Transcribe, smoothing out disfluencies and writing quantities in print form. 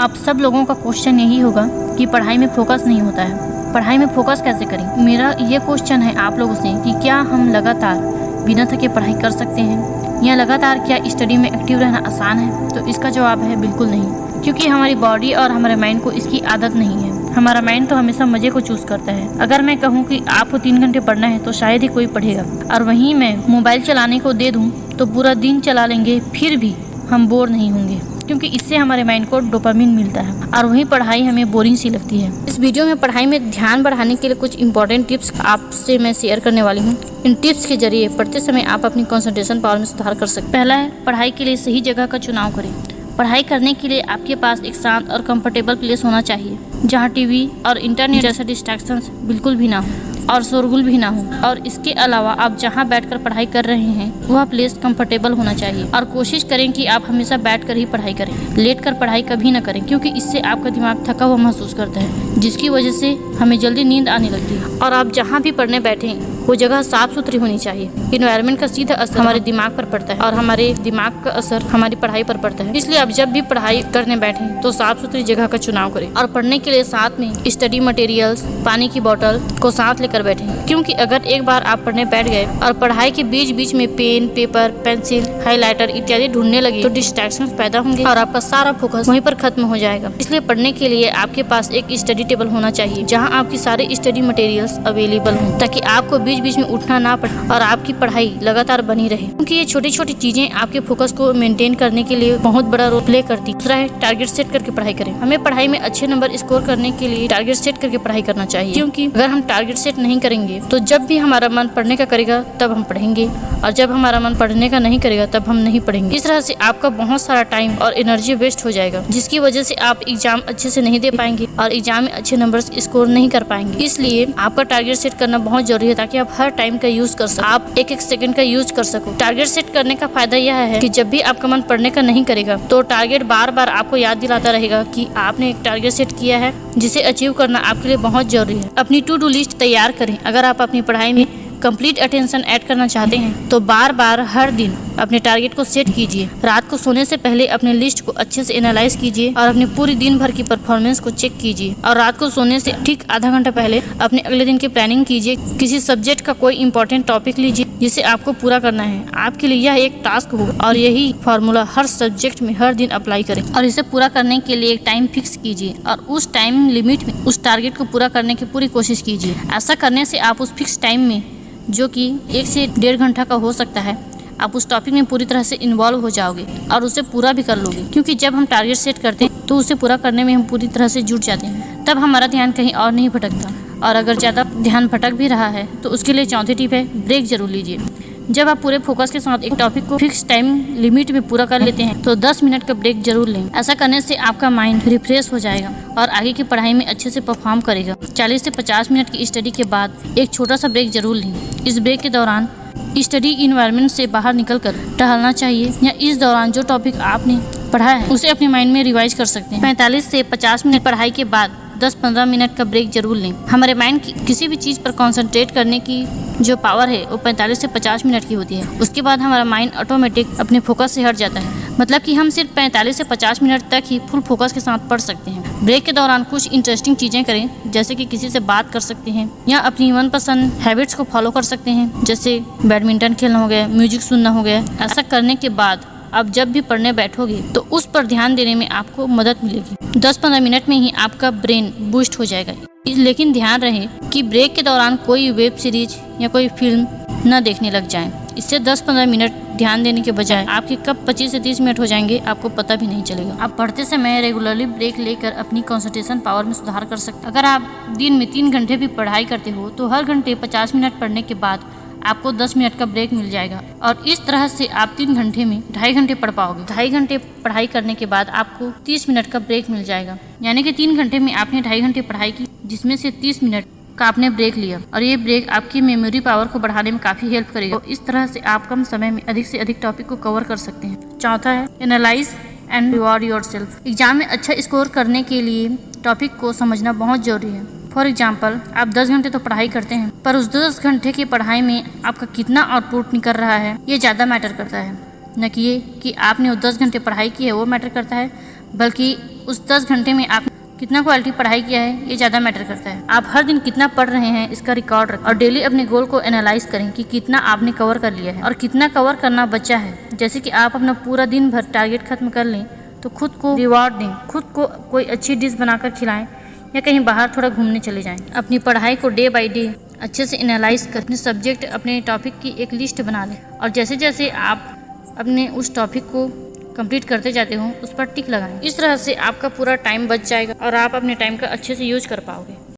आप सब लोगों का क्वेश्चन यही होगा कि पढ़ाई में फोकस नहीं होता है, पढ़ाई में फोकस कैसे करें। मेरा ये क्वेश्चन है आप लोगों से कि क्या हम लगातार बिना थके पढ़ाई कर सकते हैं, या लगातार क्या स्टडी में एक्टिव रहना आसान है। तो इसका जवाब है बिल्कुल नहीं, क्योंकि हमारी बॉडी और हमारे माइंड को इसकी आदत नहीं है। हमारा माइंड तो हमेशा मजे को चूज करता है। अगर मैं कहूँ कि आपको 3 घंटे पढ़ना है तो शायद ही कोई पढ़ेगा, और वहीं मैं मोबाइल चलाने को दे दूँ तो पूरा दिन चला लेंगे, फिर भी हम बोर नहीं होंगे, क्योंकि इससे हमारे माइंड को डोपामिन मिलता है और वही पढ़ाई हमें बोरिंग सी लगती है। इस वीडियो में पढ़ाई में ध्यान बढ़ाने के लिए कुछ इंपॉर्टेंट टिप्स आपसे मैं शेयर करने वाली हूँ। इन टिप्स के जरिए पढ़ते समय आप अपनी कंसंट्रेशन पावर में सुधार कर सकते हैं। पहला है, पढ़ाई के लिए सही जगह का चुनाव करें। पढ़ाई करने के लिए आपके पास एक शांत और कंफर्टेबल प्लेस होना चाहिए, जहाँ टीवी और इंटरनेट जैसे डिस्ट्रैक्शंस बिल्कुल भी ना हो और शोरगुल भी ना हो। और इसके अलावा आप जहाँ बैठकर पढ़ाई कर रहे हैं वह प्लेस कंफर्टेबल होना चाहिए, और कोशिश करें कि आप हमेशा बैठकर ही पढ़ाई करें। लेटकर पढ़ाई कभी ना करें, क्योंकि इससे आपका दिमाग थका हुआ महसूस करता है, जिसकी वजह से हमें जल्दी नींद आने लगती है। और आप जहाँ भी पढ़ने बैठे वो जगह साफ सुथरी होनी चाहिए। इन्वायरमेंट का सीधा असर हमारे दिमाग पर पड़ता है और हमारे दिमाग का असर हमारी पढ़ाई पर पड़ता है। इसलिए आप जब भी पढ़ाई करने बैठे तो साफ सुथरी जगह का चुनाव करें, और पढ़ने के लिए साथ में स्टडी मटेरियल्स, पानी की बोतल को साथ लेकर बैठें, क्योंकि अगर एक बार आप पढ़ने बैठ गए और पढ़ाई के बीच बीच में पेन, पेपर, पेंसिल, हाइलाइटर इत्यादि ढूंढने लगे तो डिस्ट्रैक्शन पैदा होंगे और आपका सारा फोकस वहीं पर खत्म हो जाएगा। इसलिए पढ़ने के लिए आपके पास एक स्टडी टेबल होना चाहिए, जहाँ आपकी सारे स्टडी मटेरियल्स अवेलेबल हों, ताकि आपको बीच बीच में उठना ना पड़े और आपकी पढ़ाई लगातार बनी रहे, क्योंकि ये छोटी छोटी चीजें आपके फोकस को मेंटेन करने के लिए बहुत बड़ा रोल प्ले करती है। दूसरा है, टारगेट सेट करके पढ़ाई करें। हमें पढ़ाई में अच्छे नंबर स्कोर करने के लिए टारगेट सेट करके पढ़ाई करना चाहिए, क्योंकि अगर हम टारगेट सेट नहीं करेंगे तो जब भी हमारा मन पढ़ने का करेगा तब हम पढ़ेंगे, और जब हमारा मन पढ़ने का नहीं करेगा तब हम नहीं पढ़ेंगे। इस तरह से आपका बहुत सारा टाइम और एनर्जी वेस्ट हो जाएगा, जिसकी वजह से आप एग्जाम अच्छे से नहीं दे पाएंगे और एग्जाम में अच्छे नंबर्स स्कोर नहीं कर पाएंगे। इसलिए आपका टारगेट सेट करना बहुत जरूरी है, ताकि आप हर टाइम का यूज कर सको, आप एक एक सेकंड का यूज कर सको। टारगेट सेट करने का फायदा यह है कि जब भी आपका मन पढ़ने का नहीं करेगा तो टारगेट बार बार आपको याद दिलाता रहेगा कि आपने एक टारगेट सेट किया है, जिसे अचीव करना आपके लिए बहुत जरूरी है। अपनी टू डू लिस्ट तैयार करें। अगर आप अपनी पढ़ाई में कंप्लीट अटेंशन ऐड करना चाहते हैं तो बार बार हर दिन अपने टारगेट को सेट कीजिए। रात को सोने से पहले अपने लिस्ट को अच्छे से एनालाइज कीजिए और अपने पूरी दिन भर की परफॉर्मेंस को चेक कीजिए, और रात को सोने से ठीक आधा घंटा पहले अपने अगले दिन की प्लानिंग कीजिए। किसी सब्जेक्ट का कोई इंपॉर्टेंट टॉपिक लीजिए जिसे आपको पूरा करना है। आपके लिए यह एक टास्क होगा, और यही फॉर्मूला हर सब्जेक्ट में हर दिन अप्लाई करें, और इसे पूरा करने के लिए एक टाइम फिक्स कीजिए और उस टाइम लिमिट में उस टारगेट को पूरा करने की पूरी कोशिश कीजिए। ऐसा करने से आप उस फिक्स टाइम में, जो कि 1 से 1.5 घंटा का हो सकता है, आप उस टॉपिक में पूरी तरह से इन्वॉल्व हो जाओगे और उसे पूरा भी कर लोगे। क्योंकि जब हम टारगेट सेट करते हैं तो उसे पूरा करने में हम पूरी तरह से जुट जाते हैं, तब हमारा ध्यान कहीं और नहीं भटकता। और अगर ज़्यादा ध्यान भटक भी रहा है तो उसके लिए चौथी टिप है, ब्रेक जरूर लीजिए। जब आप पूरे फोकस के साथ एक टॉपिक को फिक्स टाइम लिमिट में पूरा कर लेते हैं तो 10 मिनट का ब्रेक जरूर लें। ऐसा करने से आपका माइंड रिफ्रेश हो जाएगा और आगे की पढ़ाई में अच्छे से परफॉर्म करेगा। 40 से 50 मिनट की स्टडी के बाद एक छोटा सा ब्रेक जरूर लें। इस ब्रेक के दौरान स्टडी इन्वायरमेंट से बाहर निकलकर टहलना चाहिए, या इस दौरान जो टॉपिक आपने पढ़ा है उसे अपने माइंड में रिवाइज कर सकते हैं। 45 से 50 मिनट पढ़ाई के बाद 10-15 मिनट का ब्रेक जरूर लें। हमारे माइंड की किसी भी चीज़ पर कंसंट्रेट करने की जो पावर है वो 45 से 50 मिनट की होती है। उसके बाद हमारा माइंड ऑटोमेटिक अपने फोकस से हट जाता है, मतलब कि हम सिर्फ 45 से 50 मिनट तक ही फुल फोकस के साथ पढ़ सकते हैं। ब्रेक के दौरान कुछ इंटरेस्टिंग चीज़ें करें, जैसे कि किसी से बात कर सकते हैं या अपनी मनपसंद हैबिट्स को फॉलो कर सकते हैं, जैसे बैडमिंटन खेलना हो गया, म्यूजिक सुनना हो गया। ऐसा करने के बाद आप जब भी पढ़ने बैठोगे तो उस पर ध्यान देने में आपको मदद मिलेगी। 10-15 मिनट में ही आपका ब्रेन बूस्ट हो जाएगा। लेकिन ध्यान रहे कि ब्रेक के दौरान कोई वेब सीरीज या कोई फिल्म न देखने लग जाएं। इससे 10-15 मिनट ध्यान देने के बजाय आपके कब 25 से 30 मिनट हो जाएंगे आपको पता भी नहीं चलेगा। आप पढ़ते समय रेगुलरली ब्रेक लेकर अपनी कंसंट्रेशन पावर में सुधार कर सकते हैं। अगर आप दिन में 3 घंटे भी पढ़ाई करते हो तो हर घंटे 50 मिनट पढ़ने के बाद आपको 10 मिनट का ब्रेक मिल जाएगा, और इस तरह से आप 3 घंटे में 2.5 घंटे पढ़ पाओगे। 2.5 घंटे पढ़ाई करने के बाद आपको 30 मिनट का ब्रेक मिल जाएगा, यानी कि 3 घंटे में आपने 2.5 घंटे पढ़ाई की, जिसमें से 30 मिनट का आपने ब्रेक लिया, और ये ब्रेक आपकी मेमोरी पावर को बढ़ाने में काफ़ी हेल्प करेगा। तो इस तरह से आप कम समय में अधिक से अधिक टॉपिक को कवर कर सकते हैं। चौथा है, analyse and reward yourself. Exam में अच्छा स्कोर करने के लिए टॉपिक को समझना बहुत जरूरी है। फॉर एग्जाम्पल, आप 10 घंटे तो पढ़ाई करते हैं, पर उस 10 घंटे की पढ़ाई में आपका कितना आउटपुट निकल रहा है ये ज़्यादा मैटर करता है, न कि ये कि आपने वो 10 घंटे पढ़ाई की है वो मैटर करता है, बल्कि उस 10 घंटे में आप कितना क्वालिटी पढ़ाई किया है ये ज़्यादा मैटर करता है। आप हर दिन कितना पढ़ रहे हैं इसका रिकॉर्ड रखें और डेली अपने गोल को एनालाइज करें कि कितना आपने कवर कर लिया है और कितना कवर करना बचा है। जैसे कि आप अपना पूरा दिन भर टारगेट खत्म कर लें तो खुद को रिवॉर्ड दें, खुद को कोई अच्छी डिश बनाकर खिलाएं या कहीं बाहर थोड़ा घूमने चले जाएं। अपनी पढ़ाई को डे बाय डे अच्छे से एनालाइज कर अपने सब्जेक्ट, अपने टॉपिक की एक लिस्ट बना लें और जैसे जैसे आप अपने उस टॉपिक को कंप्लीट करते जाते हो उस पर टिक लगाएं। इस तरह से आपका पूरा टाइम बच जाएगा और आप अपने टाइम का अच्छे से यूज कर पाओगे।